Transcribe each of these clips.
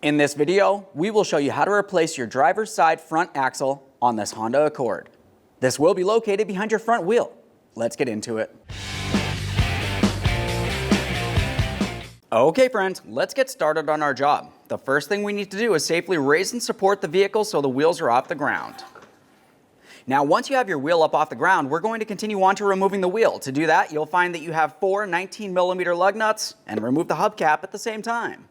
In this video, we will show you how to replace your driver's side front axle on this Honda Accord. This will be located behind your front wheel. Let's get into it. Okay friends, let's get started on our job. The first thing we need to do is safely raise and support the vehicle so the wheels are off the ground. Now once you have your wheel up off the ground, we're going to continue on to removing the wheel. To do that, you'll find that you have 4 19mm lug nuts and remove the hubcap at the same time.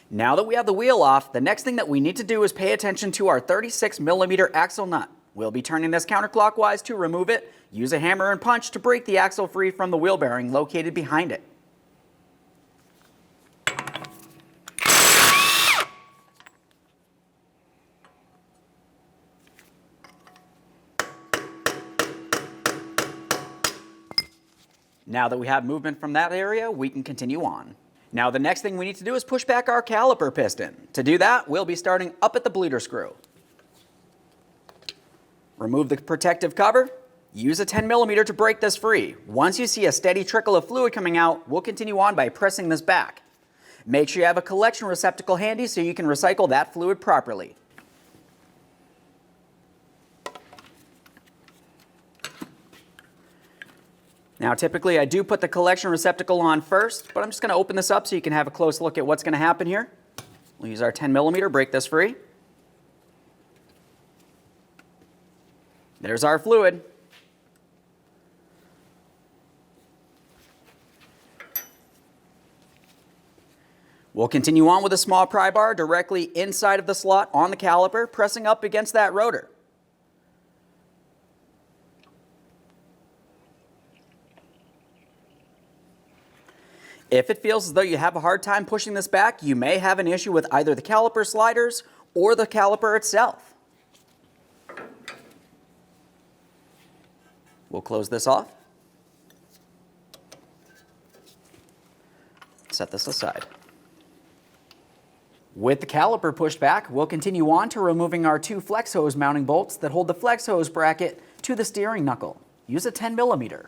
Now that we have the wheel off, the next thing that we need to do is pay attention to our 36mm axle nut. We'll be turning this counterclockwise to remove it. Use a hammer and punch to break the axle free from the wheel bearing located behind it. Now that we have movement from that area, we can continue on. Now the next thing we need to do is push back our caliper piston. To do that, we'll be starting up at the bleeder screw. Remove the protective cover. Use a 10mm to break this free. Once you see a steady trickle of fluid coming out, we'll continue on by pressing this back. Make sure you have a collection receptacle handy so you can recycle that fluid properly. Now typically I do put the collection receptacle on first, but I'm just going to open this up so you can have a close look at what's going to happen here. We'll use our 10mm, break this free. There's our fluid. We'll continue on with a small pry bar directly inside of the slot on the caliper, pressing up against that rotor. If it feels as though you have a hard time pushing this back, you may have an issue with either the caliper sliders or the caliper itself. We'll close this off. Set this aside. With the caliper pushed back, we'll continue on to removing our 2 flex hose mounting bolts that hold the flex hose bracket to the steering knuckle. Use a 10mm.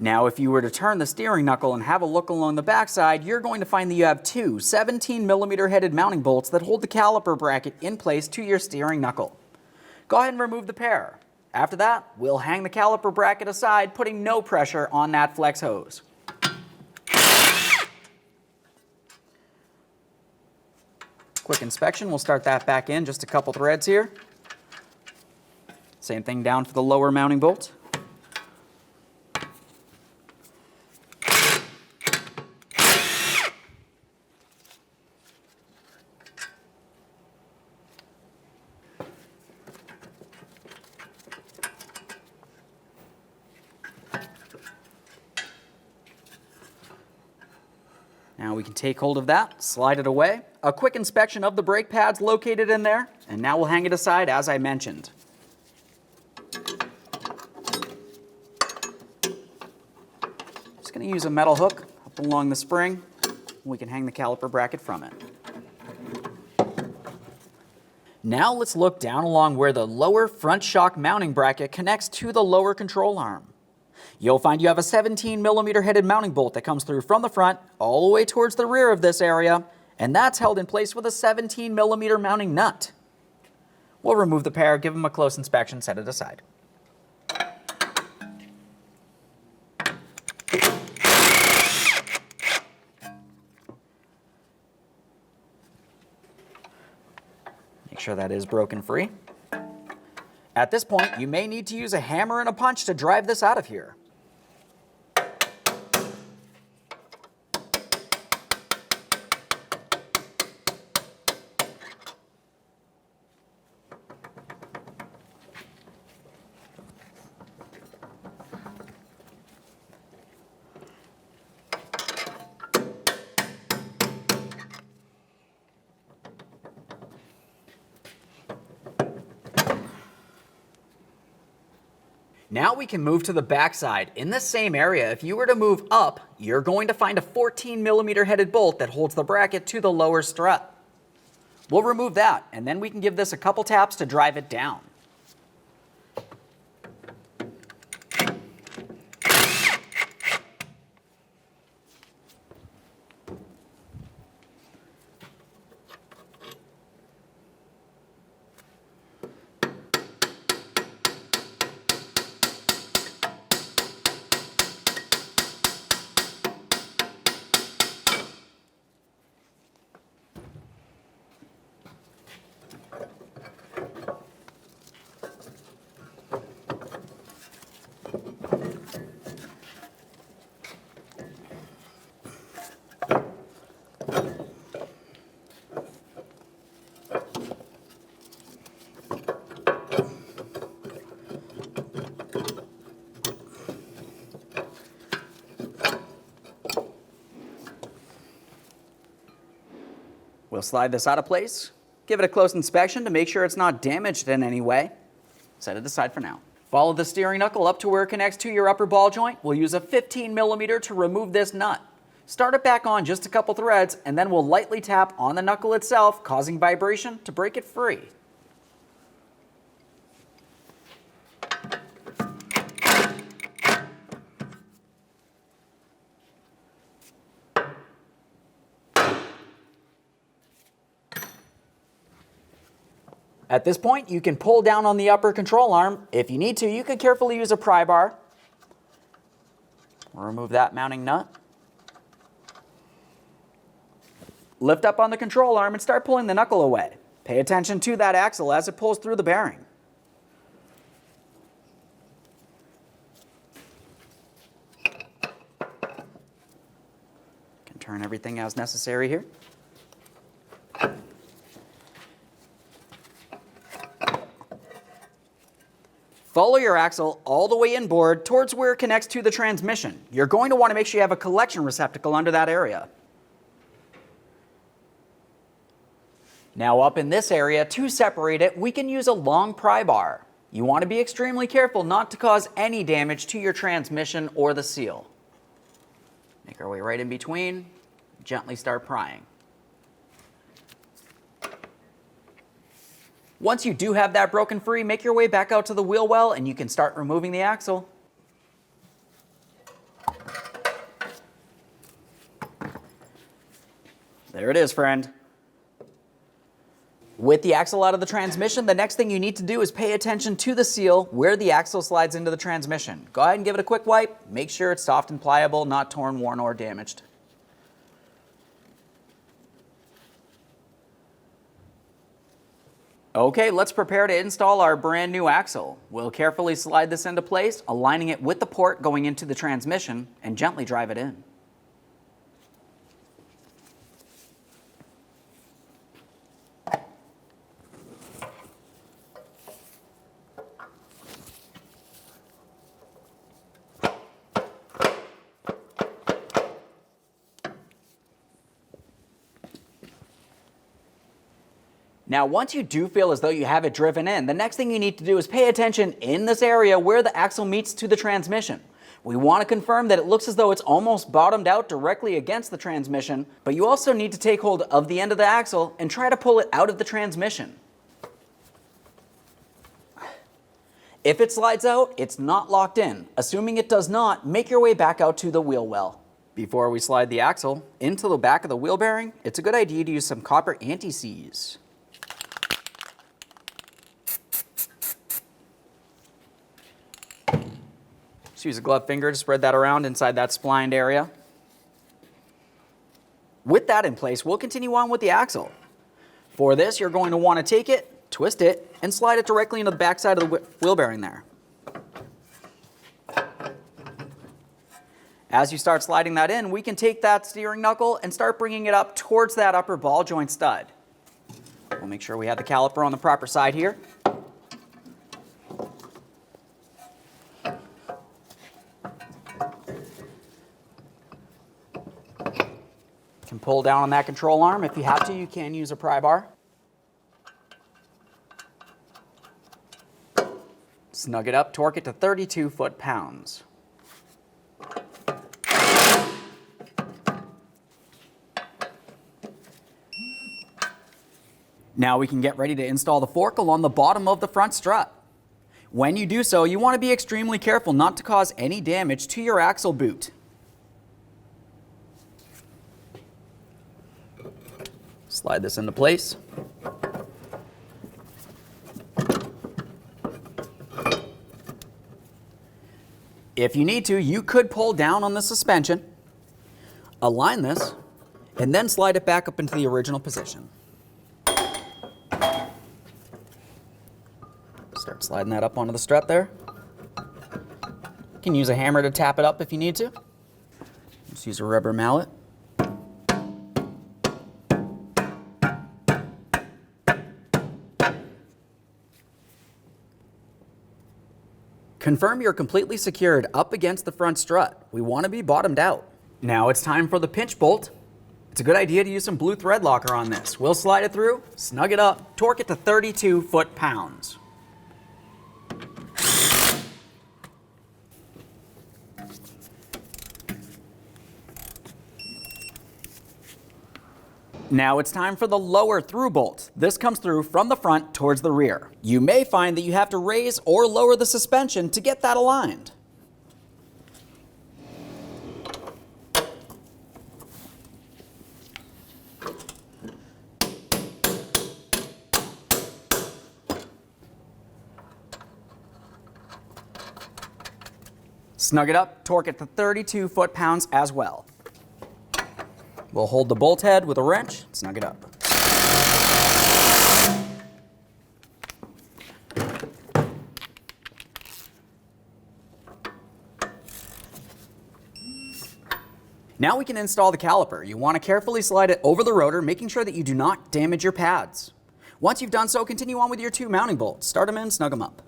Now if you were to turn the steering knuckle and have a look along the backside, you're going to find that you have 2 17mm headed mounting bolts that hold the caliper bracket in place to your steering knuckle. Go ahead and remove the pair. After that, we'll hang the caliper bracket aside, putting no pressure on that flex hose. Quick inspection, we'll start that back in, just a couple threads here. Same thing down for the lower mounting bolt. Now we can take hold of that, slide it away. A quick inspection of the brake pads located in there, and now we'll hang it aside as I mentioned. Just going to use a metal hook up along the spring. We can hang the caliper bracket from it. Now let's look down along where the lower front shock mounting bracket connects to the lower control arm. You'll find you have a 17mm headed mounting bolt that comes through from the front all the way towards the rear of this area, and that's held in place with a 17mm mounting nut. We'll remove the pair, give them a close inspection, set it aside. Make sure that is broken free. At this point, you may need to use a hammer and a punch to drive this out of here. Now we can move to the back side. In this same area, if you were to move up, you're going to find a 14mm headed bolt that holds the bracket to the lower strut. We'll remove that, and then we can give this a couple taps to drive it down. We'll slide this out of place, give it a close inspection to make sure it's not damaged in any way. Set it aside for now. Follow the steering knuckle up to where it connects to your upper ball joint. We'll use a 15mm to remove this nut. Start it back on just a couple threads, and then we'll lightly tap on the knuckle itself, causing vibration to break it free. At this point, you can pull down on the upper control arm. If you need to, you can carefully use a pry bar. Remove that mounting nut. Lift up on the control arm and start pulling the knuckle away. Pay attention to that axle as it pulls through the bearing. Can turn everything as necessary here. Follow your axle all the way inboard towards where it connects to the transmission. You're going to want to make sure you have a collection receptacle under that area. Now up in this area, to separate it, we can use a long pry bar. You want to be extremely careful not to cause any damage to your transmission or the seal. Make our way right in between, gently start prying. Once you do have that broken free, make your way back out to the wheel well and you can start removing the axle. There it is, friend. With the axle out of the transmission, the next thing you need to do is pay attention to the seal where the axle slides into the transmission. Go ahead and give it a quick wipe. Make sure it's soft and pliable, not torn, worn, or damaged. Okay, let's prepare to install our brand new axle. We'll carefully slide this into place, aligning it with the port going into the transmission, and gently drive it in. Now, once you do feel as though you have it driven in, the next thing you need to do is pay attention in this area where the axle meets to the transmission. We want to confirm that it looks as though it's almost bottomed out directly against the transmission, but you also need to take hold of the end of the axle and try to pull it out of the transmission. If it slides out, it's not locked in. Assuming it does not, make your way back out to the wheel well. Before we slide the axle into the back of the wheel bearing, it's a good idea to use some copper anti-seize. Just use a glove finger to spread that around inside that splined area. With that in place, we'll continue on with the axle. For this, you're going to want to take it, twist it, and slide it directly into the back side of the wheel bearing there. As you start sliding that in, we can take that steering knuckle and start bringing it up towards that upper ball joint stud. We'll make sure we have the caliper on the proper side here. Can pull down on that control arm. If you have to, you can use a pry bar. snug it up, torque it to 32 foot-pounds. Now we can get ready to install the fork along the bottom of the front strut. When you do so, you want to be extremely careful not to cause any damage to your axle boot. Slide this into place. If you need to, you could pull down on the suspension, align this, and then slide it back up into the original position. Start sliding that up onto the strut there. You can use a hammer to tap it up if you need to. Just use a rubber mallet. Confirm you're completely secured up against the front strut. We want to be bottomed out. Now it's time for the pinch bolt. It's a good idea to use some blue thread locker on this. We'll slide it through, snug it up, torque it to 32 foot-pounds. Now it's time for the lower through bolt. This comes through from the front towards the rear. You may find that you have to raise or lower the suspension to get that aligned. Snug it up, torque it to 32 foot-pounds as well. We'll hold the bolt head with a wrench, snug it up. Now we can install the caliper. You want to carefully slide it over the rotor, making sure that you do not damage your pads. Once you've done so, continue on with your 2 mounting bolts. Start them in, snug them up.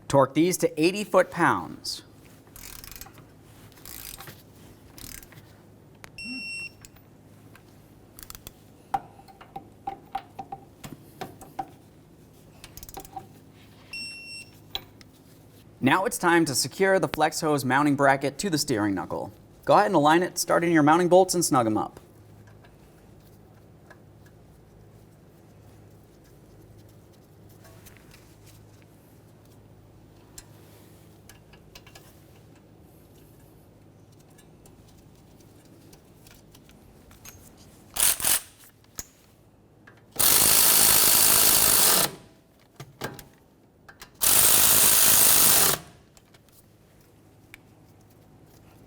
Torque these to 80 foot-pounds. Now it's time to secure the flex hose mounting bracket to the steering knuckle. Go ahead and align it, start in your mounting bolts and snug them up.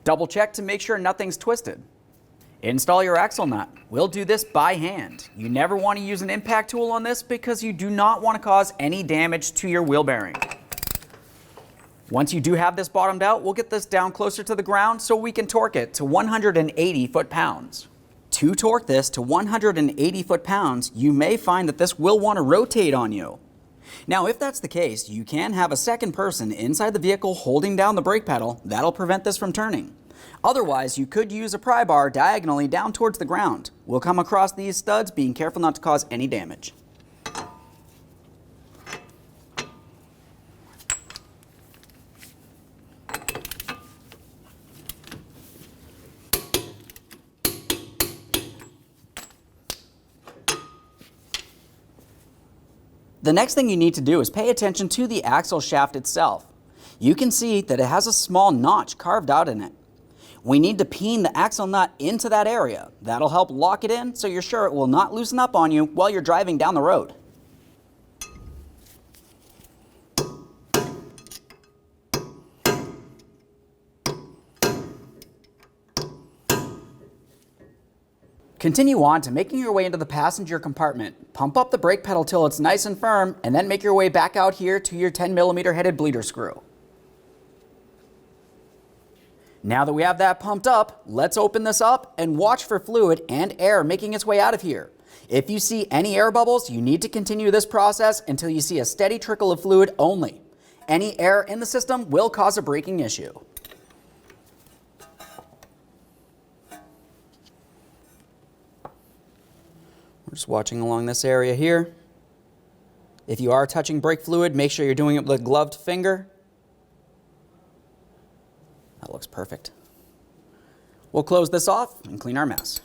Double check to make sure nothing's twisted. Install your axle nut. We'll do this by hand. You never want to use an impact tool on this because you do not want to cause any damage to your wheel bearing. Once you do have this bottomed out, we'll get this down closer to the ground so we can torque it to 180 foot-pounds. To torque this to 180 foot-pounds, you may find that this will want to rotate on you. Now, if that's the case, you can have a second person inside the vehicle holding down the brake pedal. That'll prevent this from turning. Otherwise, you could use a pry bar diagonally down towards the ground. We'll come across these studs, being careful not to cause any damage. The next thing you need to do is pay attention to the axle shaft itself. You can see that it has a small notch carved out in it. We need to peen the axle nut into that area. That'll help lock it in so you're sure it will not loosen up on you while you're driving down the road. Continue on to making your way into the passenger compartment. Pump up the brake pedal till it's nice and firm, and then make your way back out here to your 10mm headed bleeder screw. Now that we have that pumped up, let's open this up and watch for fluid and air making its way out of here. If you see any air bubbles, you need to continue this process until you see a steady trickle of fluid only. any air in the system will cause a braking issue. We're just watching along this area here. If you are touching brake fluid, make sure you're doing it with a gloved finger. That looks perfect. We'll close this off and clean our mess.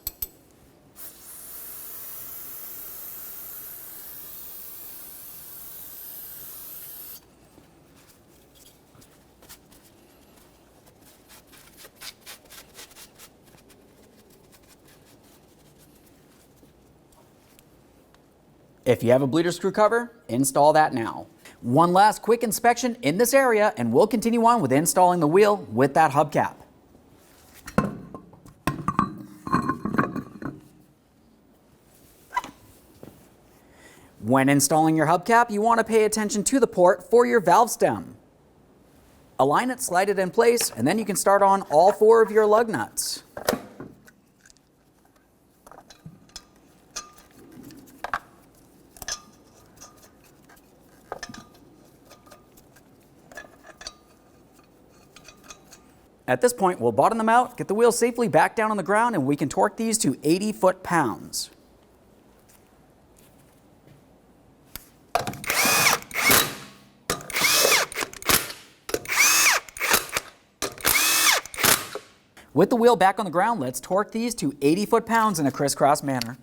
If you have a bleeder screw cover, install that now. One last quick inspection in this area and we'll continue on with installing the wheel with that hubcap. When installing your hubcap, you want to pay attention to the port for your valve stem. Align it, slide it in place, and then you can start on all 4 of your lug nuts. At this point, we'll bottom them out, get the wheels safely back down on the ground, and we can torque these to 80 foot-pounds. With the wheel back on the ground, let's torque these to 80 foot-pounds in a crisscross manner.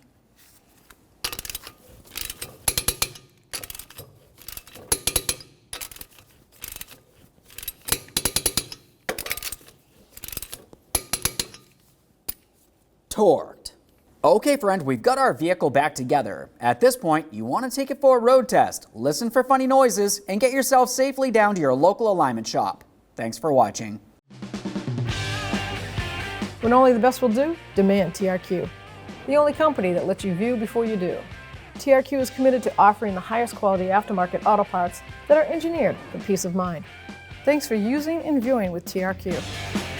Torqued. Okay friend, we've got our vehicle back together. At this point, you want to take it for a road test, listen for funny noises, and get yourself safely down to your local alignment shop. Thanks for watching. When only the best will do, demand TRQ. The only company that lets you view before you do. TRQ is committed to offering the highest quality aftermarket auto parts that are engineered for peace of mind. Thanks for using and viewing with TRQ.